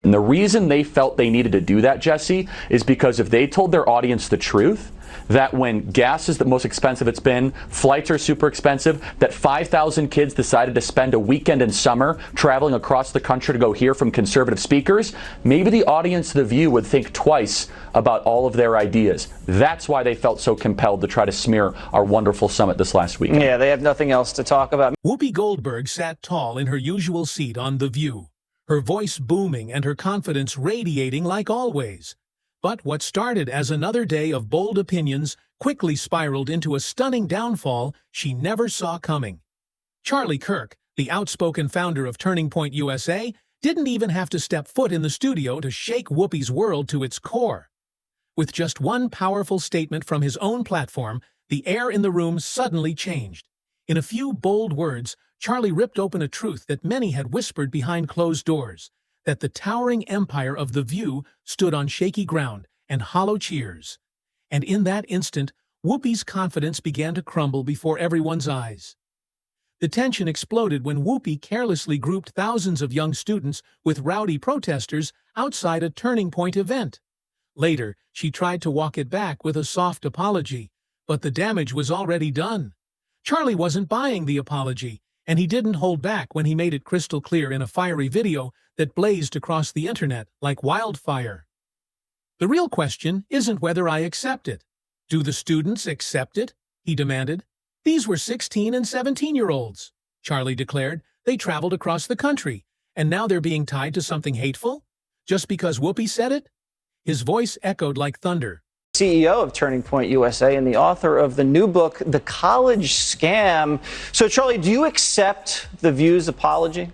And the reason they felt they needed to do that, Jesse, is because if they told their audience the truth, that when gas is the most expensive it's been, flights are super expensive, that 5,000 kids decided to spend a weekend in summer traveling across the country to go hear from conservative speakers, maybe the audience of The View would think twice about all of their ideas. That's why they felt so compelled to try to smear our wonderful summit this last weekend. Yeah, they have nothing else to talk about. Whoopi Goldberg sat tall in her usual seat on The View, her voice booming and her confidence radiating like always. But what started as another day of bold opinions quickly spiraled into a stunning downfall she never saw coming. Charlie Kirk, the outspoken founder of Turning Point USA, didn't even have to step foot in the studio to shake Whoopi's world to its core. With just one powerful statement from his own platform, the air in the room suddenly changed. In a few bold words, Charlie ripped open a truth that many had whispered behind closed doors, that the towering empire of The View stood on shaky ground and hollow cheers. And in that instant, Whoopi's confidence began to crumble before everyone's eyes. The tension exploded when Whoopi carelessly grouped thousands of young students with rowdy protesters outside a Turning Point event. Later, she tried to walk it back with a soft apology, but the damage was already done. Charlie wasn't buying the apology, and he didn't hold back when he made it crystal clear in a fiery video that blazed across the internet like wildfire. The real question isn't whether I accept it. Do the students accept it? He demanded. These were 16 and 17-year-olds, Charlie declared. They traveled across the country, and now they're being tied to something hateful? Just because Whoopi said it? His voice echoed like thunder. CEO of Turning Point USA and the author of the new book, The College Scam. So, Charlie, do you accept The View's apology?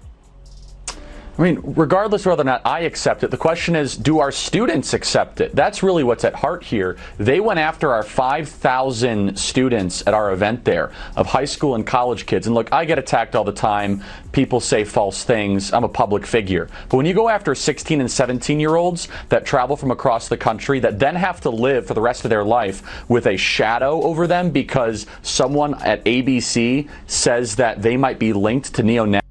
I mean, regardless of whether or not I accept it, the question is, do our students accept it? That's really what's at heart here. They went after our 5,000 students at our event there of high school and college kids. And look, I get attacked all the time. People say false things. I'm a public figure. But when you go after 16 and 17-year-olds that travel from across the country that then have to live for the rest of their life with a shadow over them because someone at ABC says that they might be linked to neo-Nazis,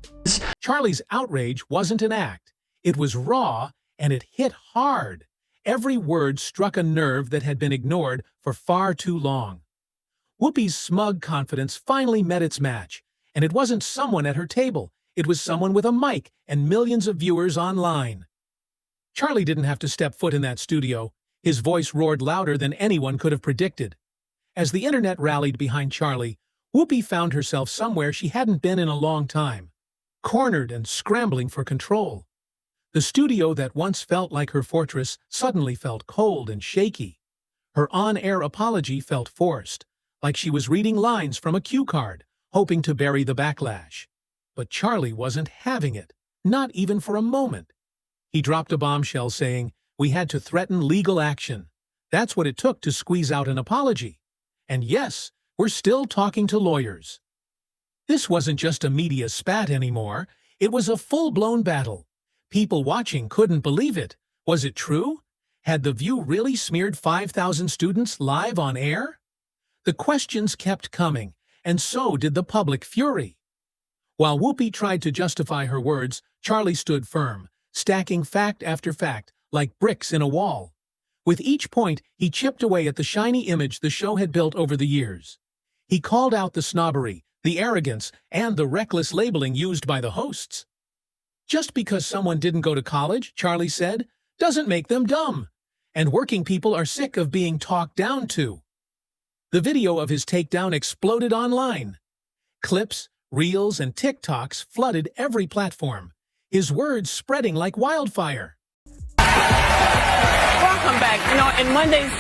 Charlie's outrage wasn't an act. It was raw, and it hit hard. Every word struck a nerve that had been ignored for far too long. Whoopi's smug confidence finally met its match, and it wasn't someone at her table. It was someone with a mic and millions of viewers online. Charlie didn't have to step foot in that studio. His voice roared louder than anyone could have predicted. As the internet rallied behind Charlie, Whoopi found herself somewhere she hadn't been in a long time. Cornered and scrambling for control. The studio that once felt like her fortress suddenly felt cold and shaky. Her on-air apology felt forced, like she was reading lines from a cue card, hoping to bury the backlash. But Charlie wasn't having it, not even for a moment. He dropped a bombshell saying, "We had to threaten legal action. That's what it took to squeeze out an apology. And yes, we're still talking to lawyers." This wasn't just a media spat anymore. It was a full-blown battle. People watching couldn't believe it. Was it true? Had The View really smeared 5,000 students live on air? The questions kept coming, and so did the public fury. While Whoopi tried to justify her words, Charlie stood firm, stacking fact after fact, like bricks in a wall. With each point, he chipped away at the shiny image the show had built over the years. He called out the snobbery, the arrogance, and the reckless labeling used by the hosts. Just because someone didn't go to college, Charlie said, doesn't make them dumb. And working people are sick of being talked down to. The video of his takedown exploded online. Clips, reels, and TikToks flooded every platform, his words spreading like wildfire. Welcome back. You know, in Monday's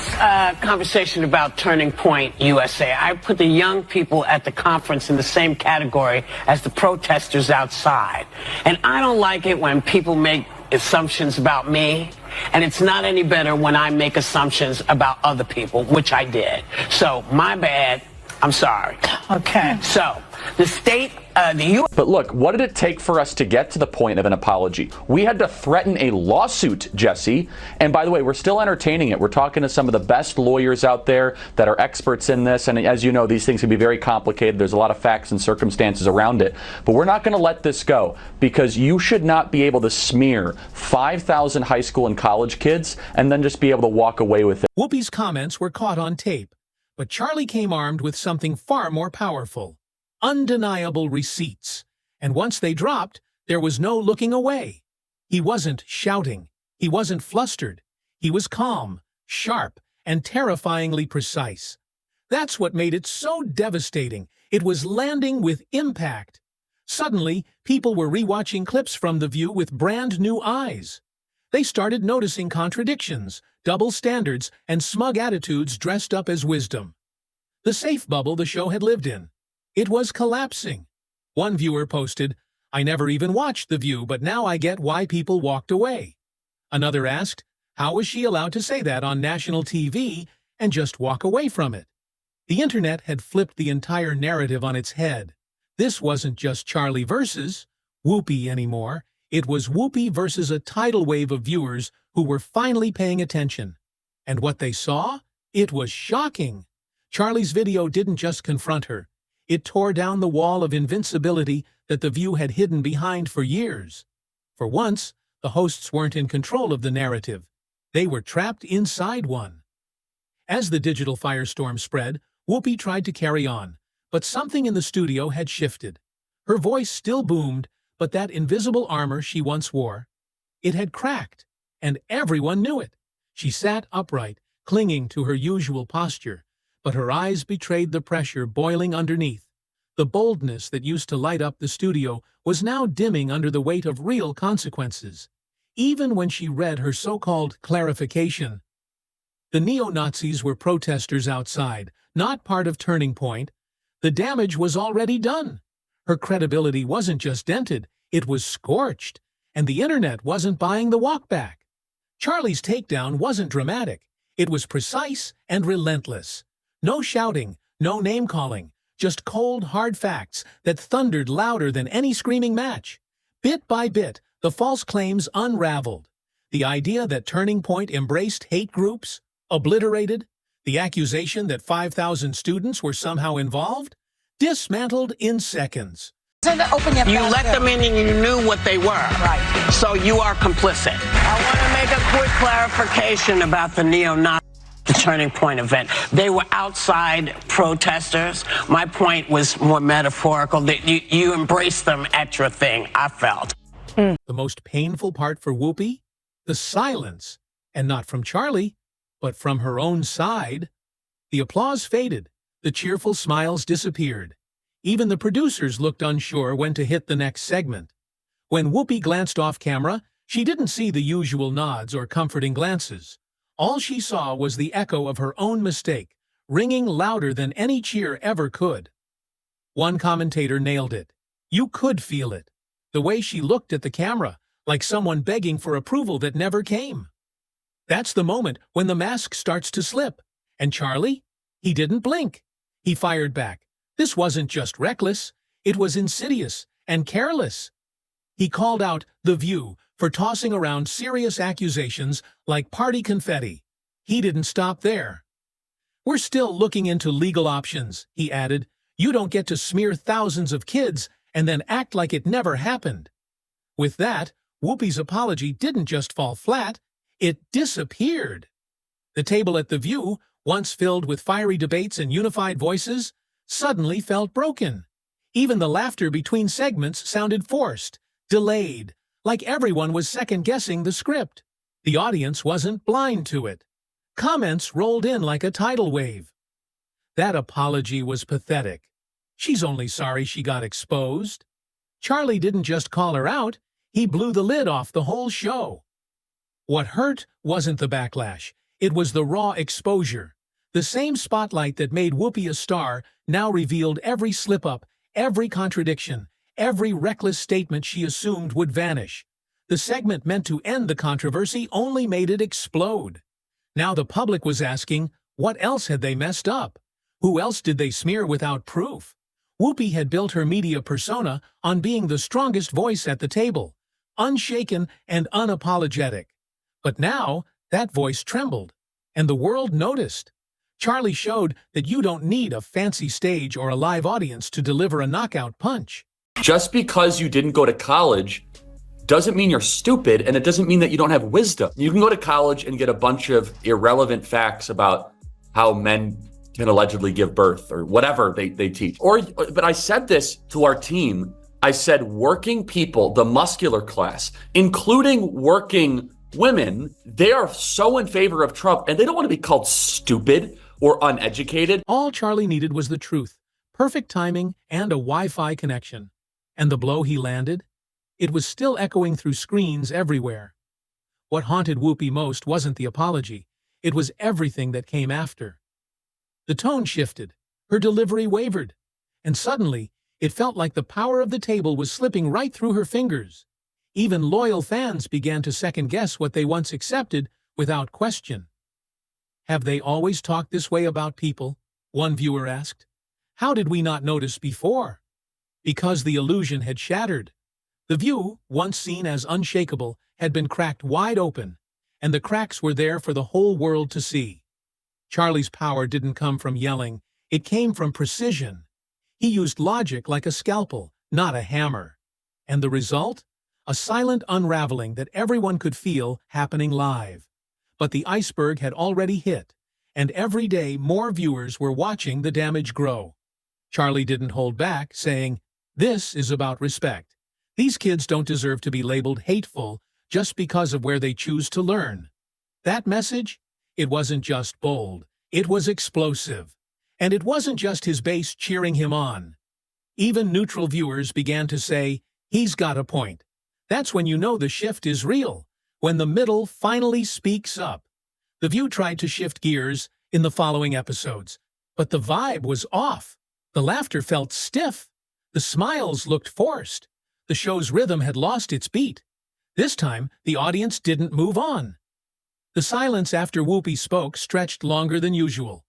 conversation about Turning Point USA, I put the young people at the conference in the same category as the protesters outside. And I don't like it when people make assumptions about me, and it's not any better when I make assumptions about other people, which I did. So, my bad. I'm sorry. Okay. So, the state, the U.S. But look, what did it take for us to get to the point of an apology? We had to threaten a lawsuit, Jesse. And by the way, we're still entertaining it. We're talking to some of the best lawyers out there that are experts in this. And as you know, these things can be very complicated. There's a lot of facts and circumstances around it. But we're not going to let this go, because you should not be able to smear 5,000 high school and college kids and then just be able to walk away with it. Whoopi's comments were caught on tape, but Charlie came armed with something far more powerful: undeniable receipts. And once they dropped, there was no looking away. He wasn't shouting. He wasn't flustered. He was calm, sharp, and terrifyingly precise. That's what made it so devastating. It was landing with impact. Suddenly, people were rewatching clips from The View with brand new eyes. They started noticing contradictions, double standards, and smug attitudes dressed up as wisdom. The safe bubble the show had lived in. It was collapsing. One viewer posted, "I never even watched The View, but now I get why people walked away." Another asked, how was she allowed to say that on national TV and just walk away from it? The internet had flipped the entire narrative on its head. This wasn't just Charlie versus Whoopi anymore. It was Whoopi versus a tidal wave of viewers who were finally paying attention. And what they saw? It was shocking. Charlie's video didn't just confront her. It tore down the wall of invincibility that The View had hidden behind for years. For once, the hosts weren't in control of the narrative. They were trapped inside one. As the digital firestorm spread, Whoopi tried to carry on, but something in the studio had shifted. Her voice still boomed, but that invisible armor she once wore, it had cracked, and everyone knew it. She sat upright, clinging to her usual posture, but her eyes betrayed the pressure boiling underneath. The boldness that used to light up the studio was now dimming under the weight of real consequences. Even when she read her so-called clarification, the neo-Nazis were protesters outside, not part of Turning Point. The damage was already done. Her credibility wasn't just dented, it was scorched, and the internet wasn't buying the walk back. Charlie's takedown wasn't dramatic. It was precise and relentless. No shouting, no name-calling, just cold, hard facts that thundered louder than any screaming match. Bit by bit, the false claims unraveled. The idea that Turning Point embraced hate groups, obliterated. The accusation that 5,000 students were somehow involved, dismantled in seconds. You let them in and you knew what they were. Right. So you are complicit. I want to make a quick clarification about the neo-Nazi Turning Point event. They were outside protesters. My point was more metaphorical, that you embraced them at your thing, I felt. The most painful part for Whoopi? The silence. And not from Charlie, but from her own side. The applause faded. The cheerful smiles disappeared. Even the producers looked unsure when to hit the next segment. When Whoopi glanced off camera, she didn't see the usual nods or comforting glances. All she saw was the echo of her own mistake, ringing louder than any cheer ever could. One commentator nailed it. You could feel it. The way she looked at the camera, like someone begging for approval that never came. That's the moment when the mask starts to slip. And Charlie? He didn't blink. He fired back. This wasn't just reckless, it was insidious and careless. He called out The View for tossing around serious accusations like party confetti. He didn't stop there. "We're still looking into legal options," he added. "You don't get to smear thousands of kids and then act like it never happened." With that, Whoopi's apology didn't just fall flat, it disappeared. The table at The View, once filled with fiery debates and unified voices, suddenly felt broken. Even the laughter between segments sounded forced, delayed, like everyone was second-guessing the script. The audience wasn't blind to it. Comments rolled in like a tidal wave. That apology was pathetic. She's only sorry she got exposed. Charlie didn't just call her out, he blew the lid off the whole show. What hurt wasn't the backlash, it was the raw exposure. The same spotlight that made Whoopi a star now revealed every slip-up, every contradiction, every reckless statement she assumed would vanish. The segment meant to end the controversy only made it explode. Now the public was asking, what else had they messed up? Who else did they smear without proof? Whoopi had built her media persona on being the strongest voice at the table, unshaken and unapologetic. But now, that voice trembled, and the world noticed. Charlie showed that you don't need a fancy stage or a live audience to deliver a knockout punch. Just because you didn't go to college doesn't mean you're stupid, and it doesn't mean that you don't have wisdom. You can go to college and get a bunch of irrelevant facts about how men can allegedly give birth or whatever they teach. But I said this to our team. I said working people, the muscular class, including working women, they are so in favor of Trump, and they don't want to be called stupid or uneducated. All Charlie needed was the truth, perfect timing, and a Wi-Fi connection. And the blow he landed? It was still echoing through screens everywhere. What haunted Whoopi most wasn't the apology. It was everything that came after. The tone shifted, her delivery wavered, and suddenly, it felt like the power of the table was slipping right through her fingers. Even loyal fans began to second-guess what they once accepted without question. "Have they always talked this way about people?" one viewer asked. "How did we not notice before?" Because the illusion had shattered. The view, once seen as unshakable, had been cracked wide open, and the cracks were there for the whole world to see. Charlie's power didn't come from yelling, it came from precision. He used logic like a scalpel, not a hammer. And the result? A silent unraveling that everyone could feel happening live. But the iceberg had already hit, and every day more viewers were watching the damage grow. Charlie didn't hold back, saying, "This is about respect. These kids don't deserve to be labeled hateful just because of where they choose to learn." That message? It wasn't just bold, it was explosive. And it wasn't just his base cheering him on. Even neutral viewers began to say, "He's got a point." That's when you know the shift is real, when the middle finally speaks up. The View tried to shift gears in the following episodes, but the vibe was off. The laughter felt stiff. The smiles looked forced. The show's rhythm had lost its beat. This time, the audience didn't move on. The silence after Whoopi spoke stretched longer than usual.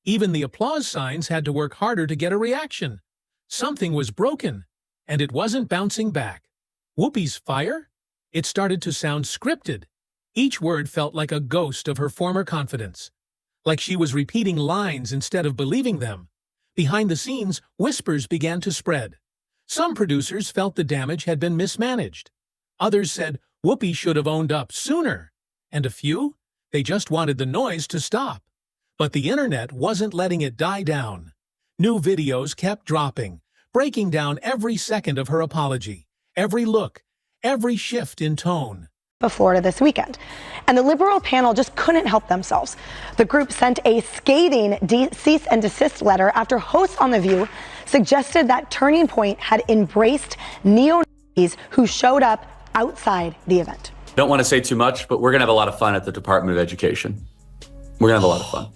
Even the applause signs had to work harder to get a reaction. Something was broken, and it wasn't bouncing back. Whoopi's fire? It started to sound scripted. Each word felt like a ghost of her former confidence. Like she was repeating lines instead of believing them. Behind the scenes, whispers began to spread. Some producers felt the damage had been mismanaged. Others said Whoopi should have owned up sooner. And a few? They just wanted the noise to stop. But the internet wasn't letting it die down. New videos kept dropping, breaking down every second of her apology, every look, every shift in tone. Florida this weekend. And the Liberal panel just couldn't help themselves. The group sent a scathing cease and desist letter after hosts on The View suggested that Turning Point had embraced neo-Nazis who showed up outside the event. Don't want to say too much, but we're going to have a lot of fun at the Department of Education. We're going to have a lot of fun.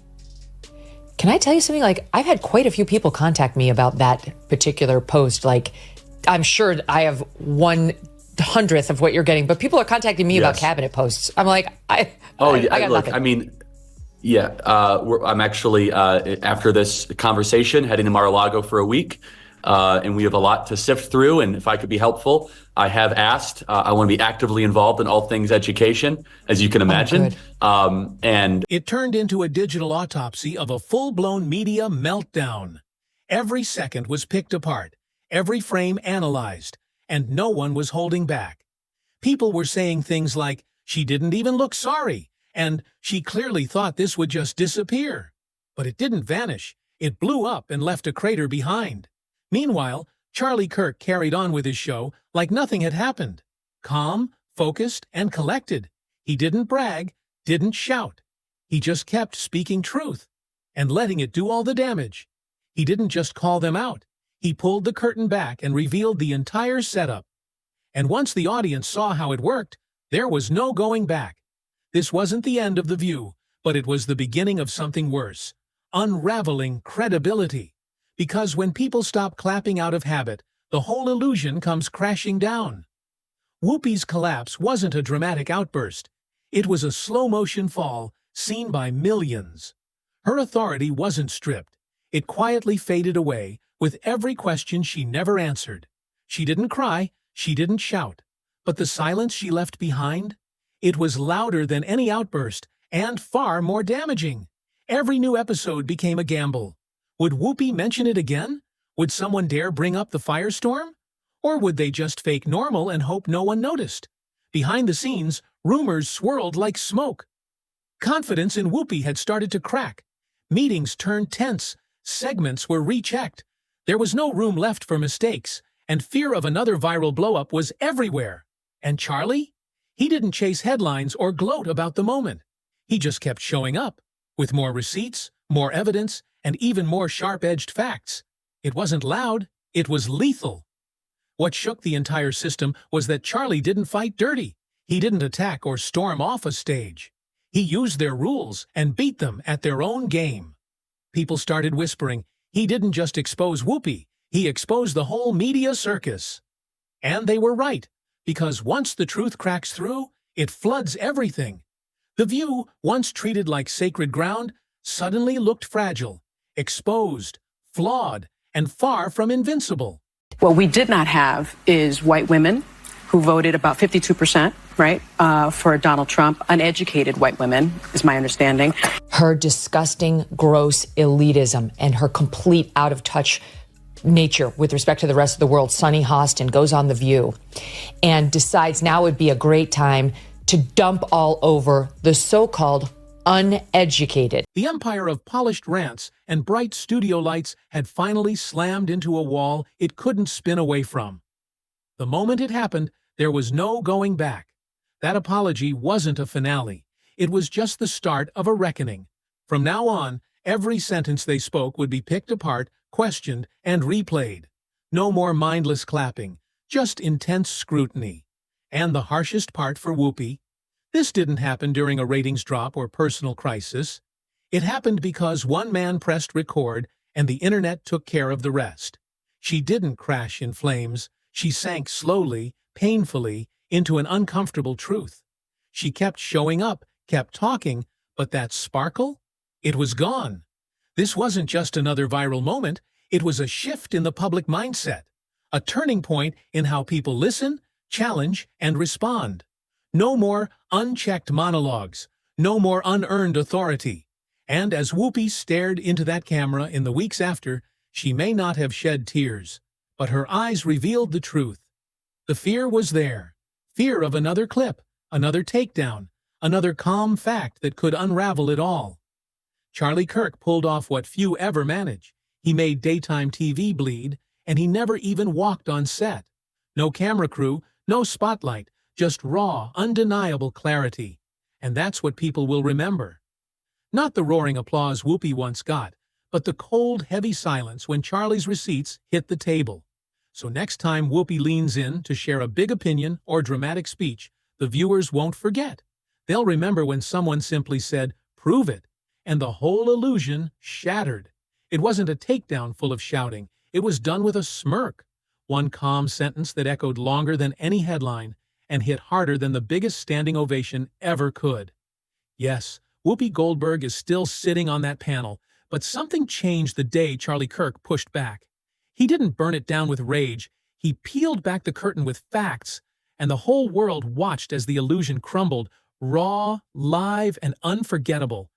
Can I tell you something? Like, I've had quite a few people contact me about that particular post. Like, I'm sure I have 1/100th of what you're getting, but people are contacting me about cabinet posts. I'm like, I got look, nothing. I mean, yeah, I'm actually, after this conversation, heading to Mar-a-Lago for a week. And we have a lot to sift through. And if I could be helpful, I have asked. I want to be actively involved in all things education, as you can imagine. And it turned into a digital autopsy of a full-blown media meltdown. Every second was picked apart, every frame analyzed, and no one was holding back. People were saying things like, "She didn't even look sorry," and "She clearly thought this would just disappear." But it didn't vanish. It blew up and left a crater behind. Meanwhile, Charlie Kirk carried on with his show like nothing had happened. Calm, focused, and collected. He didn't brag, didn't shout. He just kept speaking truth and letting it do all the damage. He didn't just call them out. He pulled the curtain back and revealed the entire setup. And once the audience saw how it worked, there was no going back. This wasn't the end of The View, but it was the beginning of something worse. Unraveling credibility. Because when people stop clapping out of habit, the whole illusion comes crashing down. Whoopi's collapse wasn't a dramatic outburst. It was a slow-motion fall seen by millions. Her authority wasn't stripped. It quietly faded away with every question she never answered. She didn't cry, she didn't shout. But the silence she left behind? It was louder than any outburst and far more damaging. Every new episode became a gamble. Would Whoopi mention it again? Would someone dare bring up the firestorm? Or would they just fake normal and hope no one noticed? Behind the scenes, rumors swirled like smoke. Confidence in Whoopi had started to crack. Meetings turned tense. Segments were rechecked. There was no room left for mistakes, and fear of another viral blow-up was everywhere. And Charlie? He didn't chase headlines or gloat about the moment. He just kept showing up, with more receipts, more evidence, and even more sharp-edged facts. It wasn't loud, it was lethal. What shook the entire system was that Charlie didn't fight dirty. He didn't attack or storm off a stage. He used their rules and beat them at their own game. People started whispering, he didn't just expose Whoopi, he exposed the whole media circus. And they were right, because once the truth cracks through, it floods everything. The View, once treated like sacred ground, suddenly looked fragile, exposed, flawed, and far from invincible. What we did not have is white women who voted about 52%, right, for Donald Trump. Uneducated white women, is my understanding. Her disgusting, gross elitism and her complete out-of-touch nature with respect to the rest of the world. Sunny Hostin goes on The View and decides now would be a great time to dump all over the so-called uneducated. The empire of polished rants and bright studio lights had finally slammed into a wall it couldn't spin away from. The moment it happened, there was no going back. That apology wasn't a finale. It was just the start of a reckoning. From now on, every sentence they spoke would be picked apart, questioned, and replayed. No more mindless clapping, just intense scrutiny. And the harshest part for Whoopi? This didn't happen during a ratings drop or personal crisis. It happened because one man pressed record and the internet took care of the rest. She didn't crash in flames. She sank slowly, painfully, into an uncomfortable truth. She kept showing up, kept talking, but that sparkle? It was gone. This wasn't just another viral moment. It was a shift in the public mindset, a turning point in how people listen, challenge, and respond. No more unchecked monologues, no more unearned authority. And as Whoopi stared into that camera in the weeks after, she may not have shed tears, but her eyes revealed the truth. The fear was there. Fear of another clip, another takedown, another calm fact that could unravel it all. Charlie Kirk pulled off what few ever manage. He made daytime TV bleed, and he never even walked on set. No camera crew, no spotlight, just raw, undeniable clarity. And that's what people will remember. Not the roaring applause Whoopi once got, but the cold, heavy silence when Charlie's receipts hit the table. So next time Whoopi leans in to share a big opinion or dramatic speech, the viewers won't forget. They'll remember when someone simply said, "Prove it," and the whole illusion shattered. It wasn't a takedown full of shouting. It was done with a smirk. One calm sentence that echoed longer than any headline and hit harder than the biggest standing ovation ever could. Yes, Whoopi Goldberg is still sitting on that panel, but something changed the day Charlie Kirk pushed back. He didn't burn it down with rage. He peeled back the curtain with facts, and the whole world watched as the illusion crumbled, raw, live, and unforgettable.